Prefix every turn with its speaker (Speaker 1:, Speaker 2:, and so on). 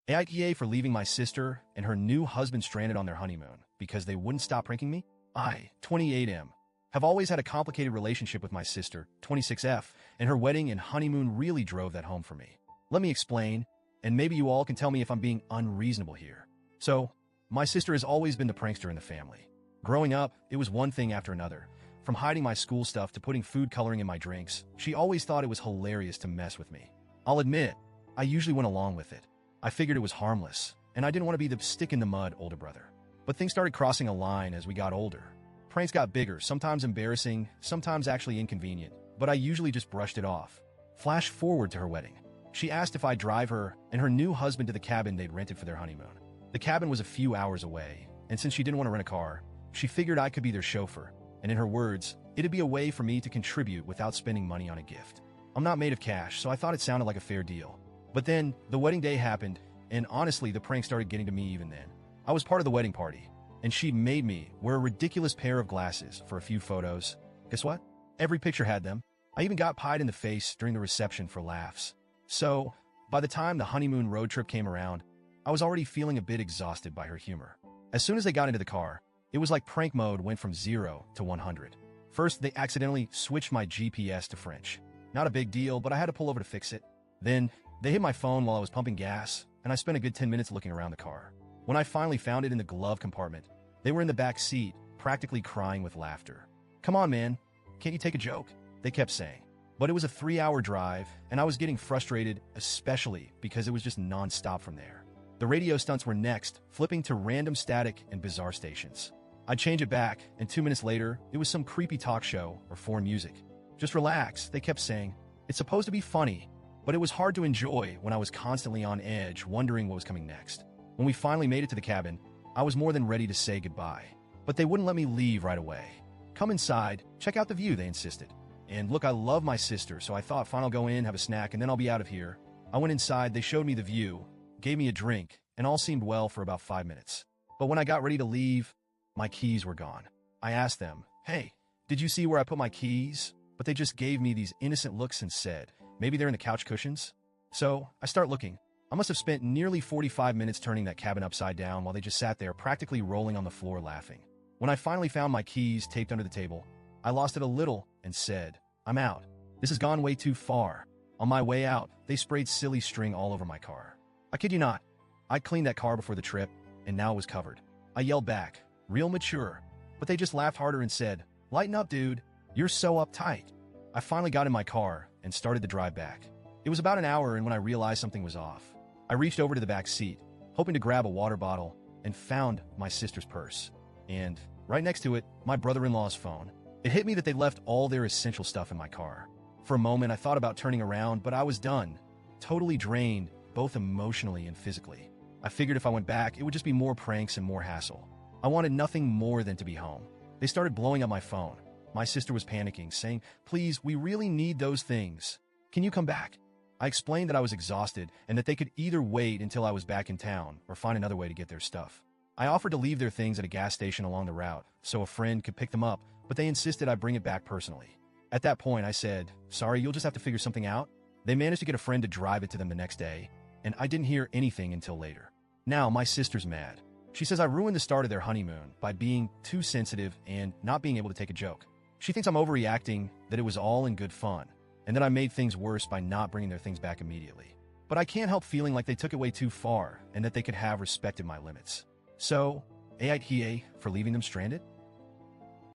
Speaker 1: AITA for leaving my sister and her new husband stranded on their honeymoon because they wouldn't stop pranking me? I, 28M, have always had a complicated relationship with my sister, 26F, and her wedding and honeymoon really drove that home for me. Let me explain, and maybe you all can tell me if I'm being unreasonable here. So, my sister has always been the prankster in the family. Growing up, it was one thing after another. From hiding my school stuff to putting food coloring in my drinks, she always thought it was hilarious to mess with me. I'll admit, I usually went along with it. I figured it was harmless, and I didn't want to be the stick-in-the-mud older brother. But things started crossing a line as we got older. Pranks got bigger, sometimes embarrassing, sometimes actually inconvenient, but I usually just brushed it off. Flash forward to her wedding. She asked if I'd drive her and her new husband to the cabin they'd rented for their honeymoon. The cabin was a few hours away, and since she didn't want to rent a car, she figured I could be their chauffeur, and in her words, it'd be a way for me to contribute without spending money on a gift. I'm not made of cash, so I thought it sounded like a fair deal. But then, the wedding day happened, and honestly, the prank started getting to me even then. I was part of the wedding party, and she made me wear a ridiculous pair of glasses for a few photos. Guess what? Every picture had them. I even got pied in the face during the reception for laughs. So, by the time the honeymoon road trip came around, I was already feeling a bit exhausted by her humor. As soon as they got into the car, it was like prank mode went from 0 to 100. First, they accidentally switched my GPS to French. Not a big deal, but I had to pull over to fix it. Then, they hit my phone while I was pumping gas, and I spent a good 10 minutes looking around the car. When I finally found it in the glove compartment, they were in the back seat, practically crying with laughter. "Come on, man. Can't you take a joke?" they kept saying. But it was a 3-hour drive, and I was getting frustrated, especially because it was just non-stop from there. The radio stunts were next, flipping to random static and bizarre stations. I'd change it back, and 2 minutes later, it was some creepy talk show or foreign music. "Just relax," they kept saying. "It's supposed to be funny." But it was hard to enjoy when I was constantly on edge, wondering what was coming next. When we finally made it to the cabin, I was more than ready to say goodbye. But they wouldn't let me leave right away. "Come inside, check out the view," they insisted. And look, I love my sister, so I thought, fine, I'll go in, have a snack, and then I'll be out of here. I went inside, they showed me the view, gave me a drink, and all seemed well for about 5 minutes. But when I got ready to leave, my keys were gone. I asked them, "Hey, did you see where I put my keys?" But they just gave me these innocent looks and said, "Maybe they're in the couch cushions?" So I start looking. I must have spent nearly 45 minutes turning that cabin upside down while they just sat there practically rolling on the floor laughing. When I finally found my keys taped under the table, I lost it a little and said, "I'm out. This has gone way too far." On my way out, they sprayed silly string all over my car. I kid you not. I cleaned that car before the trip, and now it was covered. I yelled back, real mature, but they just laughed harder and said, "Lighten up, dude. You're so uptight." I finally got in my car and started the drive back. It was about an hour, and when I realized something was off, I reached over to the back seat, hoping to grab a water bottle, and found my sister's purse. And right next to it, my brother-in-law's phone. It hit me that they left all their essential stuff in my car. For a moment, I thought about turning around, but I was done. Totally drained, both emotionally and physically. I figured if I went back, it would just be more pranks and more hassle. I wanted nothing more than to be home. They started blowing up my phone. My sister was panicking, saying, "Please, we really need those things. Can you come back?" I explained that I was exhausted and that they could either wait until I was back in town or find another way to get their stuff. I offered to leave their things at a gas station along the route so a friend could pick them up, but they insisted I bring it back personally. At that point, I said, "Sorry, you'll just have to figure something out." They managed to get a friend to drive it to them the next day, and I didn't hear anything until later. Now, my sister's mad. She says I ruined the start of their honeymoon by being too sensitive and not being able to take a joke. She thinks I'm overreacting, that it was all in good fun, and that I made things worse by not bringing their things back immediately. But I can't help feeling like they took it way too far and that they could have respected my limits. So, AITA for leaving them stranded?